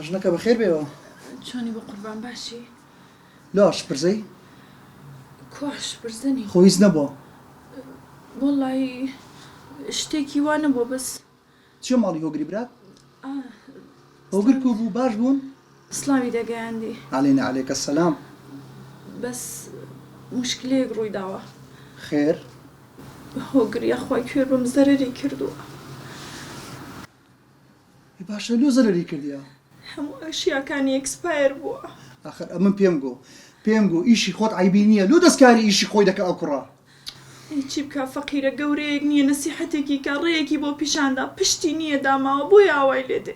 ژنەکە بەخێر بێەوە. چۆنی بە قوربان باشی؟ لاش پرزەی کۆش برزنی خۆیز نەبووە. وەڵی شتێکی وا نەبوو بەس چێ ماڵی هۆگری برات؟ هۆگر کو بوو باش بوون؟ سڵاوی دەگەیاندی. عەلەینا عەلەیکە سەلام. بەس موشکلەیەک ڕووی داوە. خێر؟ هۆگریە خوای کوێر بەم زەرەری کردووە. باشە لۆ زەرەری کردیە؟ هەموو ئەشیاکانی ئەکسپایر بووە. ئاخر ئەمن پێم گۆ ئیشی خۆت عیبی نییە لۆ دەستکاری ئیشی خۆی دەکە ئەو کوڕە. هیچی بکە فەقیرە گەورەیەک نییە نەسیحەتێکی کە ڕێیەکی بۆ پیشاندا پشتی نییە داماوە بۆی ئاوای لێ دێ.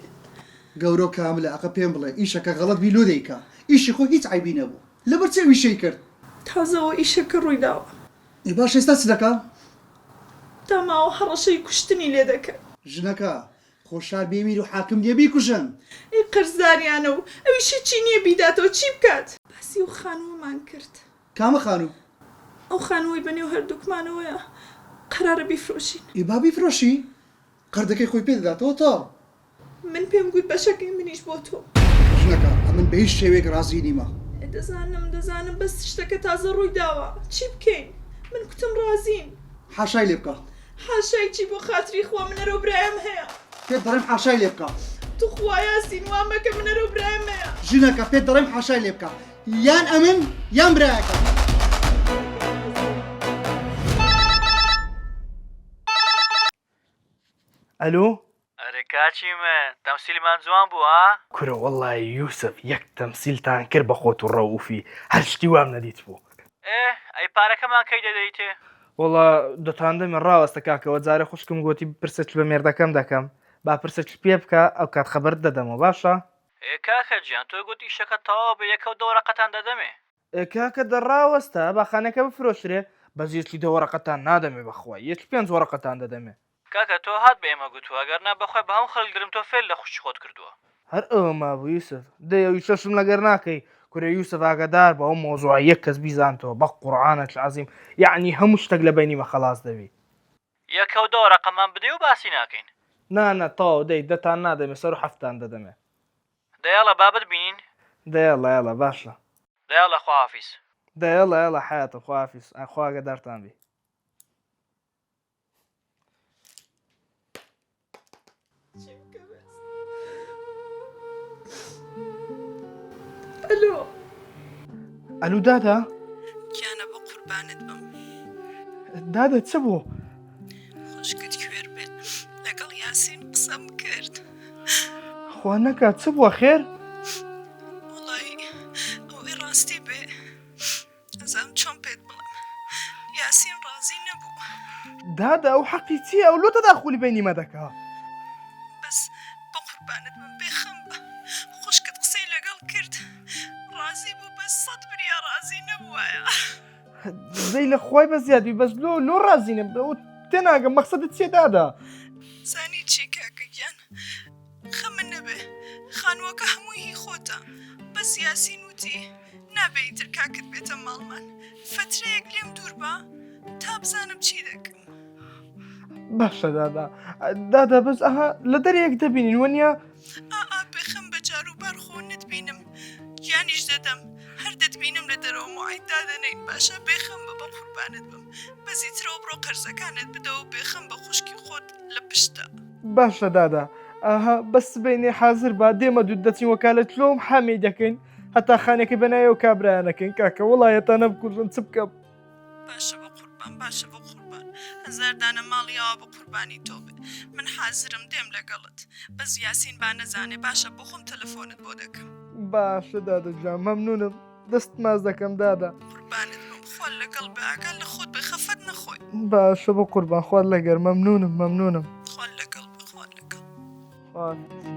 گەورە کاملە ئەقە پێم بڵێ ئیشەکە غەڵەت بی لۆ دەیکا ئیشی خۆی هیچ عیبی نەبوو لەبەر چێ ویشەی کرد؟ تازەوە ئیشەکە ڕووی داوە. باش ئێستا چ دەکا؟ داماوە هەڕەشەی کوشتنی لێ دەکەن. ژنەکە خۆشار بێمیر و حاکم دێ بیکوژن. ئەی قەرزداریانە و ئەویشی چی نییە بیداتەوە چی بکات؟ باسی و خانووەمان کرد. کامە خانوو؟ ئەو خانووی بەنێو هەردووکمانەوەیە قەرارە بیفرۆشین. با بیفرۆشی؟ قەردەکەی خۆی پێ دەداتەوە تا؟ من پێم گوت بەشەکەی منیش بۆ تۆ. ژنەکە ئەمن بە هیچ شێوەیەک ڕازی نیمە. دەزانم بەس شتەکە تازە ڕووی داوە چی بکەین؟ من کوتم ڕازیم. حاشای لێ بکە. حاشای چی بۆ خاتری خوا منەرۆ برایم هەیە. پێت دەڵێم حاشای لێ بکە. تو خوایاسین وامەکە منەرۆ برایم هەیە. ژنەکە پێت دەڵێم حاشای لێ بکە. یان ئەمن یان برایەکە. ئەلو؟ ئەرێ کاچی من تەمسیلمان جوان بوو ها؟ کورە وەڵی یوسف یەک تەمسیلتان کرد بە خۆت و ڕەوفی هەر شتی وام نەدیت بوو. ئەی پارەکەمان کەی دەدەیتێ؟ وەڵا دەتاندەمێ ڕاوەستە کاکەوە جارە خوشکم گوتی پرسەچ بە مێردەکەم دەکەم با پرسەچ پێ بکە ئەو کات خەبەرت دەدەمەوە باشە؟ کاکە گیان تۆ گوتی شەکە تەواو بە یەکە و دەوەڕەقەتان دەدەمێ. کاکە دەڕاوەستە باخانەکە بفرۆشرێ بەس یەکی دەوەڕەقەتان نادەمێ بەخوای یەکی 5 وەڕەقەتان دەدەمێ. کاکە تۆ هات بە ئێمە گوتووە گەرنا بەخۆی بە هەموو خەڵگرم تۆ فێر لە خوشی خۆت کردووە. هەر ئەوە مابوو یوسف دەیەوی شەشم لەگەر ناکەی کورە یوسف ئاگادار بە ئەو مۆزوع یەک کەس بیزانتەوە بە قورعانە عەزیم یعنی هەموو شتێک لە بینیمە خەلاص دەبی. یەکە و دەوەڕەقەمان بدەی و باسی ناکەین. نانە تاو دەی دەتان نادەمێ سەر و هەفتان دەدەمێ. دەیاڵە بابت بینین؟ دەیڵە یاڵە باشە. دەیاڵە خواحافیز. دەیڵە یاڵە حیاتە خواحافیز خوا ئاگادارتان بی. ئەلۆ ئەلو دادا؟ گیانە بە قوربانت بم. دادا چ بوو؟ خوشکت کوێر بێت لەگەڵ یاسین قسەم کرد. خوا نەکات چ بووە خێر؟ وڵی ئەوەی ڕاستی بێ ئەزانم چۆن پێت بڵێم یاسین ڕازی نەبوو. دادا ئەو حەقی چییە ئەو لۆ تەداخولی بینیمە دەکا؟ بەس بە قوربانت بم بێخەم بە خوشکت قسەی لەگەڵ کرد ڕازی بوو بەس 100 بریا ڕازی نەبووایە. زەی لە خوای بە زیادی بەس لۆ ڕازینە تێناگەم مەقسەدت چیە دادا؟ زانی چی کاکە گیان خەمە نەبێ خانووەکە هەمووی هی خۆتە بەس یاسین وتی نابێتتر کاکت بێتە ماڵمان فترەیەک لێم دوور بە تا بزانم چی دەکەم. باشە دادا بەس ئەها لە دەرێک دەبینین وەنیا؟ بێخەم بە جاروبار خۆ نتبینم گیانیش دەدەم هەر دەتبینم لە دەرەوە موعیدا دەنین باشە بێخەم بە قوربانت بم بەزیترەوە بڕۆ قەرزەکانت بدەوە بێخەم بە خوشکی خۆت لە پشتە. باشە دادا ئاها بەس بینێ حازر با دێمە دوود دەچین وەکالەت لۆم حامی دەکەین هەتا خانێکی بەنایە و کابرایانەکەین کاکە وڵایەتانە بکوژن چ بکەم. باشە بە قوربان باشە بە قوربان هەزار دانە ماڵیەوە بە قوربانی تۆ بێ من حازرم دێم لەگەڵت بەس یاسین با نەزانێ باشە بۆ خۆم تەلەفۆنت بۆ دەکەم. باشە دادا جان مەمنونم دەست ماز دەکەم دادا. قوربانت بم خۆ لەگەڵ بە ئاگال لە خۆت بێ خەفەت نەخۆی. باشە بە قوربان خوارد لەگەر مەمنونم خۆ لەگەڵ بە خۆ لەگەڵ. خواردە.